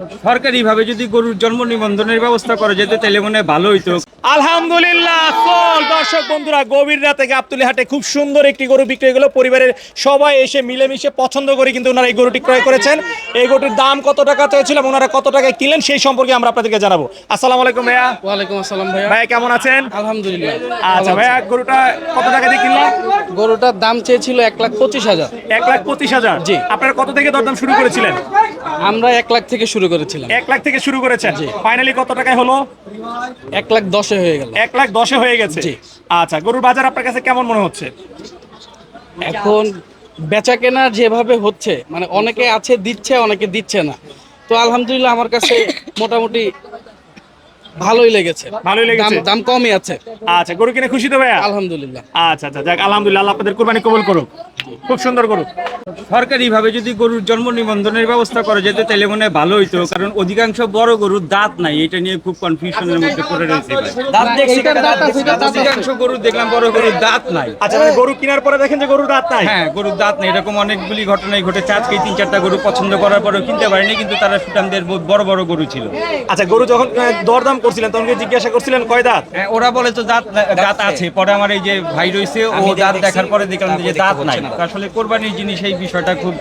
সরকারিভাবে যদি গরুর জন্ম নিবন্ধনের ব্যবস্থা করা যেত তাহলে মনে হয় ভালো হইতো। আলহামদুলিল্লাহ। দর্শক বন্ধুরা, গভীর রাতে গাবতলী হাটে খুব সুন্দর একটি গরু বিক্রি হয়ে গেল। পরিবারের সবাই এসে মিলেমিশে পছন্দ করে কিন্তু ওনারা এই গরুটি ক্রয় করেছেন। এই গরুটির দাম কত টাকা চেয়েছিলাম, ওনারা কত টাকায় কিনলেন সেই সম্পর্কে আমরা আপনাদেরকে জানাবো। আসসালামু আলাইকুম ভাইয়া। ওয়ালাইকুম আসসালাম ভাইয়া। ভাইয়া কেমন আছেন? আলহামদুলিল্লাহ। আচ্ছা ভাইয়া, গরুটা কত টাকা দিয়ে কিনলেন? গরুটার দাম চেয়েছিল 1,25,000। 1,25,000। জি। আপনারা কত থেকে দরদাম শুরু করেছিলেন? আমরা 1 লাখ থেকে শুরু করেছিলাম। 1 লাখ থেকে শুরু করেছেন, ফাইনালি কত টাকায় হলো? 1,10,000 হয়ে গেল। 1,10,000 হয়ে গেছে। জি। আচ্ছা, গরুর বাজার আপনার কাছে কেমন মনে হচ্ছে? এখন বেচা কেনা যেভাবে হচ্ছে, মানে অনেকে আছে দিচ্ছে, অনেকে দিচ্ছে না। তো আলহামদুলিল্লাহ আমার কাছে মোটামুটি ভালোই লেগেছে। ভালোই লেগেছে। দাম কমই আছে। আচ্ছা, গরু কিনে খুশি তো ভাইয়া? আলহামদুলিল্লাহ। আচ্ছা আচ্ছা, যাক আলহামদুলিল্লাহ, আল্লাহ আপনাদের কুরবানি কবুল করুক। খুব সুন্দর গরু। সরকারিভাবে যদি গরুর জন্ম নিবন্ধনের ব্যবস্থা করা যেত তাহলে মনে হয় ভালো হইতো, কারণ অধিকাংশ বড় গরুর দাঁত নাই, এটা নিয়ে খুব কনফিউশনের মধ্যে পড়ে রয়েছে। দাঁত দেখছি, অধিকাংশ গরু দেখলাম বড় গরুর দাঁত নাই। আচ্ছা, মানে গরু কেনার পরে দেখেন যে গরুর দাঁত নাই। হ্যাঁ, গরুর দাঁত নেই, এরকম অনেকগুলি ঘটনাই ঘটেছে। আজকে 3-4টা গরু পছন্দ করার পরেও কিনতে পারেনি, কিন্তু তারা সুঠামদের বড় বড় গরু ছিল। আচ্ছা, গরু যখন দরদাম করছিলেন তখন কি জিজ্ঞাসা করছিলেন কয় দাঁত? হ্যাঁ, ওরা বলে তো দাঁত দাঁত আছে। পরে আমার এই যে ভাই রয়েছে, ও দাঁত দেখার পরে দেখলাম যে দাঁত নাই। আসলে কোরবানির জিনিস এই বিষয়টা খুব